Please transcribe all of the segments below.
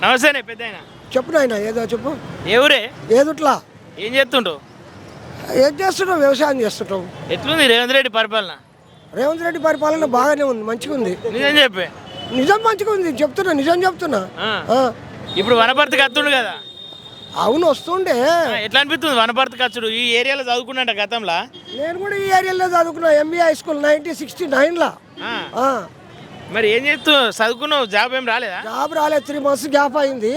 నమస్తేనే పెద్దాయన. చెప్పు నాయన ఏదో చెప్పు. ఎవరే ఏదుట్లా ఏం చేస్తుంటావు? ఏం చేస్తున్నావు? వ్యవసాయం చేస్తుంటాం. ఎట్లుంది రేవంత్ రెడ్డి పరిపాలన? రేవంత్ రెడ్డి పరిపాలన బాగానే ఉంది, మంచిగా ఉంది. నిజం చెప్పే. నిజం మంచిగా ఉంది, చెప్తున్నా, నిజం చెప్తున్నా. ఇప్పుడు వనపర్తికి వస్తుండు కదా. అవును వస్తుండే. ఎట్లా అనిపిస్తుంది వనపర్తికి వచ్చుడు? ఈ ఏరియాలో చదువుకున్నాంట గతంలో. నేను కూడా ఈ ఏరియాలో చదువుకున్నా, ఎంబీ హై స్కూల్ 1969లా. మరి ఏం చేస్తూ చదువుకున్నావు? జాబ్ ఏం రాలేదా? జాబ్ రాలేదు, 3 months గ్యాప్ అయింది.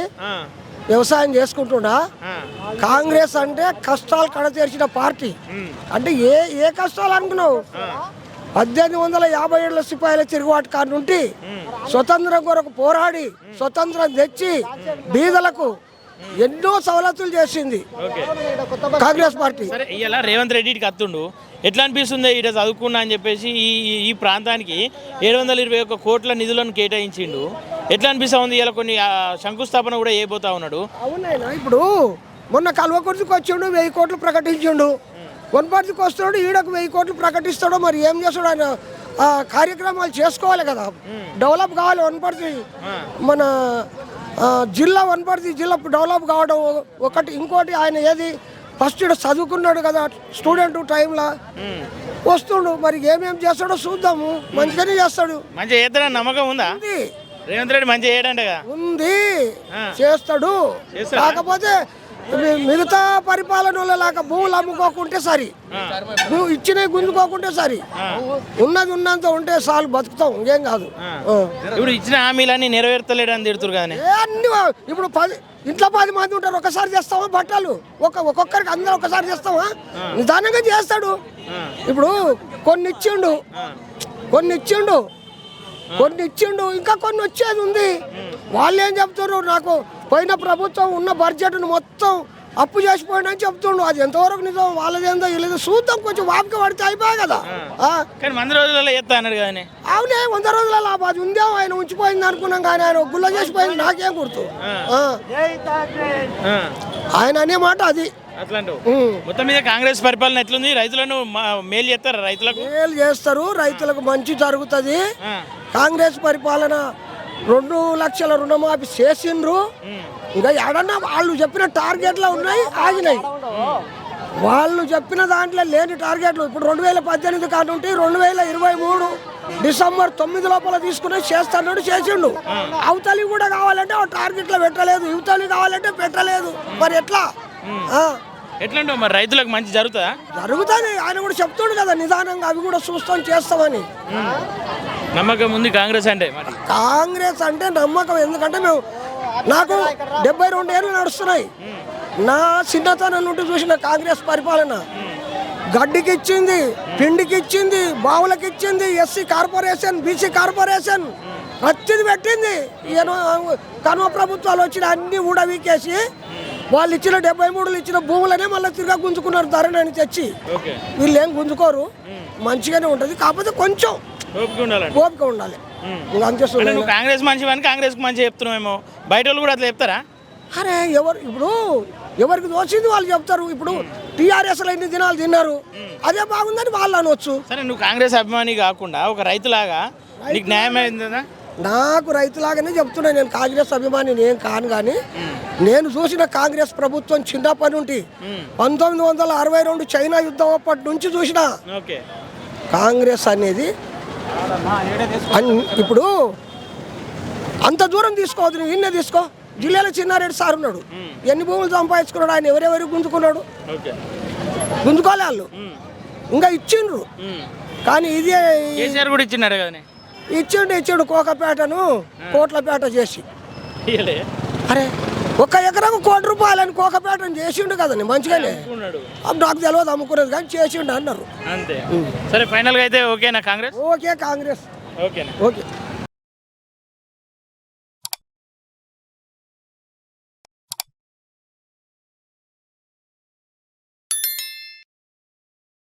వ్యవసాయం చేసుకుంటున్నా. కాంగ్రెస్ అంటే కష్టాలు కడతీర్చిన పార్టీ. అంటే ఏ కష్టాలు అనుకున్నావు? 1857 సిపాయిల తిరుగుబాటు కాడి నుండి స్వతంత్రం కొరకు పోరాడి స్వతంత్రం తెచ్చి బీదలకు ఎన్నో సవలతులు చేసింది కాంగ్రెస్ పార్టీ. సరే ఇలా రేవంత్ రెడ్డికి అత్తుండు, ఎట్లా అనిపిస్తుంది? ఇట చదువుకున్నా అని చెప్పేసి ఈ ప్రాంతానికి 721 కోట్ల నిధులను కేటాయించిండు. ఎట్లా అనిపిస్తా ఉంది? ఇలా కొన్ని శంకుస్థాపన కూడా చేయబోతా ఉన్నాడు. అవునైనా ఇప్పుడు మొన్న కల్వకుర్తికి వచ్చిండు, 1000 కోట్లు ప్రకటించిండు. వనపర్తికి వస్తాడు, ఈడకు 1000 కోట్లు ప్రకటిస్తాడు. మరి ఏం చేస్తాడు ఆయన? కార్యక్రమాలు చేసుకోవాలి కదా, డెవలప్ కావాలి వనపర్తి. మన జిల్లా వనపర్తి జిల్లా డెవలప్ కావడం ఒకటి. ఇంకోటి ఆయన ఏది ఫస్ట్ చదువుకున్నాడు కదా స్టూడెంట్ టైంలో వస్తుండు. మరి ఏమేమి చేస్తాడో చూద్దాము. మంచిగానే చేస్తాడు. మంచిగా చేస్తాడని నమ్మకం ఉందా? రేవంత్ రెడ్డి మంచిగా చేయడంట ఉంది, చేస్తాడు. కాకపోతే మిగతా పరిపాలన లాగా భూములు అమ్ముకోకుంటే సరి, ఇచ్చినవి గుంజుకోకుంటే సరి. ఉన్నది ఉన్నంత ఉంటే చాలు, బతుకుతాం, ఇంకేం కాదు. ఇప్పుడు ఇచ్చిన హామీలన్నీ నెరవేర్తలేడని తిడుతురు కానీ అన్ని ఇప్పుడు ఇంట్లో 10 మంది ఉంటారు, ఒకసారి చేస్తావా బట్టలు? ఒక్కొక్కరికి అందరూ ఒకసారి చేస్తావా? నిదానంగా చేస్తాడు. ఇప్పుడు కొన్ని ఇచ్చిండు, ఇంకా కొన్ని వచ్చేది ఉంది. వాళ్ళు ఏం చెప్తారు? నాకు పోయిన ప్రభుత్వం ఉన్న బడ్జెట్ను మొత్తం అప్పు చేసిపోయిందని చెప్తుండు. అది ఎంతవరకు నిజం? వాళ్ళదేందో వీళ్ళేదో చూద్దాం, కొంచెం వాపక పడితే అయిపోయాయి కదా. కానీ 100 రోజులలో ఎత్తా అన్నాడు కానీ. అవునే, 100 రోజులలో అది ఉందేమో, ఆయన ఉంచిపోయింది అనుకున్నాం కానీ ఆయన గుల్ల చేసిపోయింది. నాకేం గుర్తు? ఆయన అనే మాట అది. మొత్తం మీద కాంగ్రెస్ పరిపాలన ఎట్లుంది? రైతులను మేలు చేస్తారు, రైతులకు మేలు చేస్తారు, రైతులకు మంచి జరుగుతుంది. కాంగ్రెస్ పరిపాలన 2 లక్షల రుణమాఫీ చేసిండ్రు. ఇంకా ఎడన్నా వాళ్ళు చెప్పిన టార్గెట్లు ఉన్నాయి, ఆగినాయి. వాళ్ళు చెప్పిన దాంట్లో లేని టార్గెట్లు ఇప్పుడు 2018 కానుంటే 2023 డిసెంబర్ 9 లోపల తీసుకుని చేస్తాడు, చేసిండు. అవతలి కూడా కావాలంటే టార్గెట్లో పెట్టలేదు, యువతలి కావాలంటే పెట్టలేదు. మరి ఎట్లా? ఎట్లా మరి రైతులకు మంచి జరుగుతుందా? జరుగుతుంది. ఆయన కూడా చెప్తాడు కదా నిదానంగా, అవి కూడా చూస్తాం, చేస్తామని. నమ్మకం ఉంది కాంగ్రెస్ అంటే? కాంగ్రెస్ అంటే నమ్మకం. ఎందుకంటే నాకు 72 ఏళ్ళు నడుస్తున్నాయి. నా చిన్నతనం నుండి చూసిన కాంగ్రెస్ పరిపాలన గడ్డికి ఇచ్చింది, పిండికి ఇచ్చింది, బావులకి ఇచ్చింది, ఎస్సీ కార్పొరేషన్, బీసీ కార్పొరేషన్ ప్రతిది పెట్టింది. కనుమ ప్రభుత్వాలు వచ్చిన అన్ని ఊడవీకేసి వాళ్ళు ఇచ్చిన 73 ఇచ్చిన భూములనే మళ్ళీ తిరిగా గుంజుకున్నారు ధరని తెచ్చి. వీళ్ళు ఏం గుంజుకోరు, మంచిగానే ఉంటుంది. కాకపోతే కొంచెం ఓపిక ఉండాలి. కాంగ్రెస్ మంచి కాంగ్రెస్ మంచి చెప్తున్నామేమో, బయట వాళ్ళు కూడా అట్లా చెప్తారా? అరే ఇప్పుడు ఎవరికి దోచింది వాళ్ళు చెప్తారు. ఇప్పుడు టీఆర్ఎస్లో ఎన్ని దినాలు తిన్నారు, అదే బాగుందని వాళ్ళు అనవచ్చు. సరే, నువ్వు కాంగ్రెస్ అభిమాని కాకుండా ఒక రైతులాగా నీకు న్యాయం అయిందా? నాకు రైతులాగానే చెప్తున్నా. నేను కాంగ్రెస్ అభిమాని నేను కాను, కానీ నేను చూసిన కాంగ్రెస్ ప్రభుత్వం చిన్నప్పటి నుండి 1962 చైనా యుద్ధం అప్పటి నుంచి చూసిన కాంగ్రెస్ అనేది. ఇప్పుడు అంత దూరం తీసుకోవద్దు, నువ్వు ఇన్నే తీసుకో. జిల్లాలో చిన్నారెడ్డి సార్ ఉన్నాడు, ఎన్ని భూములు సంపాదించుకున్నాడు ఆయన? ఎవరెవరికి గుంజుకున్నాడు? గుంజుకోలే వాళ్ళు, ఇంకా ఇచ్చిండ్రు. కానీ ఇది కూడా ఇచ్చినాడు కదా, ఇచ్చిండు కోకపేటను కోట్లపేట చేసి. అరే 1 ఎకరాకు 1 కోటి రూపాయలని కోకపేటను చేసిండు కదండి, మంచిగానే. నాకు తెలియదు అమ్ముకునేది, కానీ చేసిండు అన్నారు. అంతే. సరే, ఫైనల్గా అయితే ఓకేనా కాంగ్రెస్? Okay Congress, okay.